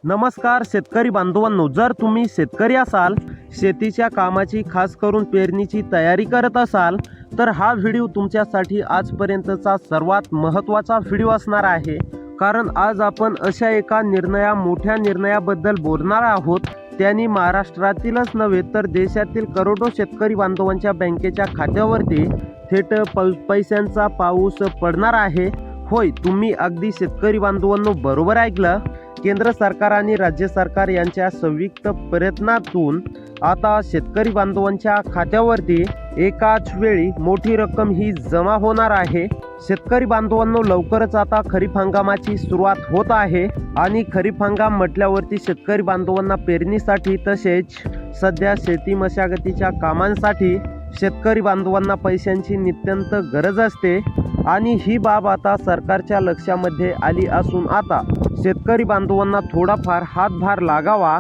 नमस्कार शेतकरी बांधवांनो, जर तुम्ही शेतकरी असाल, शेतीच्या कामाची खास करून पेरणीची तयारी करत असाल तर हा व्हिडिओ तुमच्यासाठी आजपर्यंतचा सर्वात महत्त्वाचा व्हिडिओ असणार आहे। कारण आज आपण अशा एका मोठ्या निर्णयाबद्दल बोलणार आहोत। त्यांनी महाराष्ट्रातीलच नव्हे तर देशातील करोडो शेतकरी बांधवांच्या बँकेच्या खात्यावरती थेट पैशांचा पाऊस पडणार आहे। होय, तुम्ही अगदी शेतकरी बांधवांनो बरोबर ऐकलं। केंद्र सरकार आणि राज्य सरकार यांच्या संयुक्त प्रयत्नातून आता शेतकरी बांधवांच्या खात्यावरती एकाच वेळी मोठी रक्कम ही जमा होणार आहे। शेतकरी बांधवांनो, लवकरच आता खरीप हंगामाची सुरुवात होत आहे आणि खरीप हंगाम म्हटल्यावरती शेतकरी बांधवांना पेरणीसाठी तसेच सध्या शेती मशागतीच्या कामांसाठी शेतकरी बांधवांना पैशांची नितांत गरज असते आणि ही बाब आता सरकारच्या लक्षामध्ये आली असून आता शेतकरी बांधवांना थोडाफार हातभार लागावा।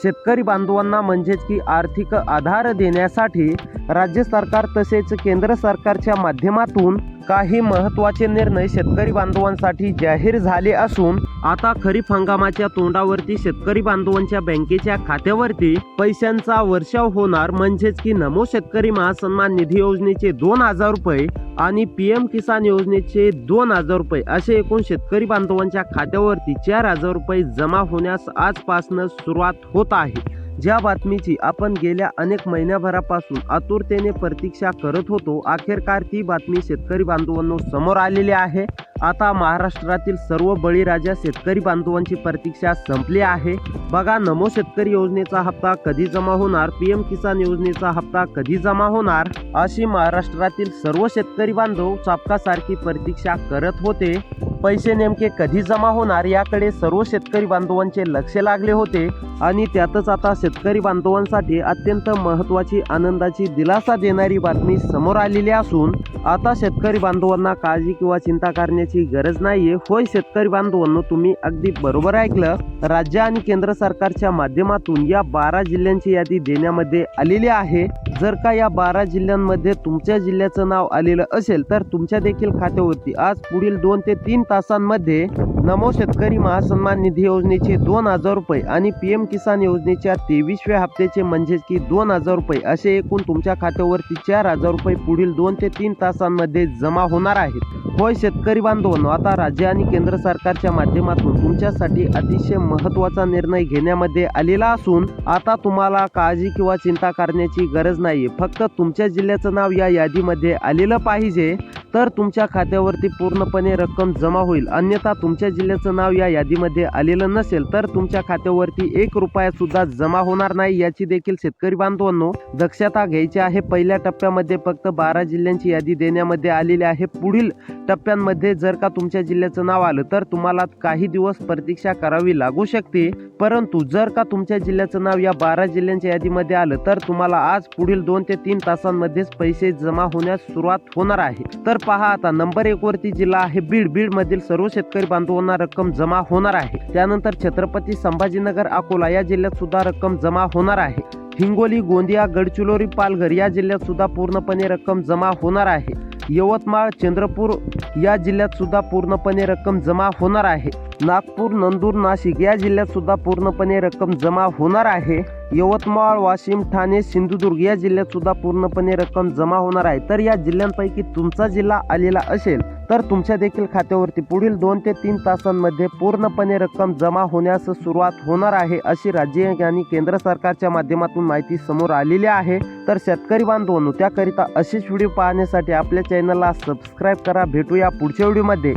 शेतकरी बांधवांना म्हणजेच की आर्थिक आधार देण्यासाठी राज्य सरकार तसेच केंद्र सरकारच्या माध्यमातून काही महत्त्वाचे निर्णय शेतकरी बांधवांसाठी जाहीर झाले असून आता खरीप हंगामाच्या तोंडावरती शेतकरी बांधवांच्या बँकेच्या खात्यावरती पैशांचा वर्षाव होणार। म्हणजेच की नमो शेतकरी महासन्मान निधी योजनेचे 2000 रुपये आणि PM किसान योजनेचे 2000 रुपये असे एकूण शेतकरी बांधवांच्या खात्यावरती 4000 रुपये जमा होण्यास आजपासून सुरुवात होत आहे। ज्या बातमीची आपण गेल्या अनेक महिन्याभरापासून आतुरतेने प्रतीक्षा करत होतो, अखेरकार ती बातमी शेतकरी बांधवांनो समोर आलेली आहे। आता महाराष्ट्रातील सर्व बळीराजा शेतकरी बांधवांची प्रतीक्षा संपली आहे। बघा, नमो शेतकरी योजनेचा हप्ता कधी जमा होणार, PM किसान योजनेचा हप्ता कधी जमा होणार, अशी महाराष्ट्रातील सर्व शेतकरी बांधव चापकासारखी प्रतीक्षा करत होते। पैसे नेमके कधी जमा होणार याकडे सर्व शेतकरी बांधवांचे लक्ष लागले होते आणि त्यातच आता शेतकरी बांधवांसाठी अत्यंत महत्त्वाची, आनंदाची, दिलासा देणारी बातमी समोर आलेली असून आता शेतकरी बांधवांना काळजी किंवा चिंता करण्याची गरज नाहीये। होय शेतकरी बांधवांनो, तुम्ही अगदी बरोबर ऐकलं। राज्य आणि केंद्र सरकारच्या माध्यमातून या 12 जिल्ह्यांची यादी देण्यामध्ये आलेली आहे। जर का या 12 जिल्ह्यांमध्ये तुमच्या जिल्ह्याचं नाव आलेलं असेल तर तुमच्या देखील खात्यावरती आज पुढील 2 ते 3 तासांमध्ये नमो शेतकरी महासन्मान निधी योजनेचे 2000 रुपये आणि PM किसान योजनेच्या 23व्या हप्त्याचे म्हणजेच की 2000 रुपये असे एकूण तुमच्या खात्यावरती 4000 रुपये पुढील 2 ते 3 तासांमध्ये जमा होणार आहेत। होय शेतकरी बांधवांनो, आता राज्य आणि केंद्र सरकारच्या माध्यमातून तुमच्यासाठी अतिशय महत्त्वाचा निर्णय घेण्यामध्ये आलेला असून आता तुम्हाला काळजी किंवा चिंता करण्याची गरज नाहीये। फक्त तुमच्या जिल्ह्याचं नाव या यादीमध्ये आलेलं पाहिजे तर तुमच्या खात्यावरती पूर्णपणे रक्कम जमा होईल। अन्यथा तुमच्या जिल्ह्याचं नाव या यादीमध्ये आलेलं नसेल तर तुमच्या खात्यावरती 1 रुपया सुद्धा जमा होणार नाही, याची देखील शेतकरी बांधवांनो दक्षता घ्यायची आहे। पहिल्या टप्प्यामध्ये फक्त 12 जिल्ह्यांची यादी देण्यामध्ये आलेली आहे। पुढील टप्प्यांमध्ये जर का तुमच्या जिल्ह्याचं नाव आलं तर तुम्हाला काही दिवस प्रतीक्षा करावी लागू शकते, परंतु जर का तुमच्या जिल्ह्याचं नाव या 12 जिल्ह्यांच्या यादीमध्ये आलं तर तुम्हाला आज पुढील 2 ते 3 तासांमध्येच पैसे जमा होण्यास सुरुवात होणार आहे। तर पहा, आता नंबर 1 वरती जिल्हा आहे बीड। बीड मधील सर्व शेतकरी बांधवांना रक्कम जमा होणार आहे। त्यानंतर छत्रपती संभाजीनगर, अकोला या जिल्ह्यात सुद्धा रक्कम जमा होणार आहे। हिंगोली, गोंदिया, गडचिरोली, पालघर या जिल्ह्यात सुद्धा पूर्णपणे रक्कम जमा होणार आहे। यवतमाळ, चंद्रपूर या जिल्ह्यात सुद्धा पूर्णपणे रक्कम जमा होणार आहे। नागपूर, नंदूर, नाशिक या जिल्ह्यात सुद्धा पूर्णपणे रक्कम जमा होणार आहे। यवतमाळ, वाशिम, ठाणे, सिंधुदुर्ग या जिल्ह्यात सुद्धा पूर्णपणे रक्कम जमा होणार आहे। तर या जिल्ह्यांपैकी तुमचा जिल्हा आलेला असेल तर तुमच्या देखील खात्यावरती पुढील 2 ते 3 तासांमध्ये पूर्णपणे रक्कम जमा होण्यास सुरुवात होणार आहे, अशी राज्य आणि केंद्र सरकारच्या माध्यमातून माहिती समोर आलेली आहे। तर शेतकरी बांधवांनो, त्याकरिता असेच व्हिडिओ पाहण्यासाठी आपल्या चॅनलला सबस्क्राईब करा। भेटूया पुढच्या व्हिडिओमध्ये।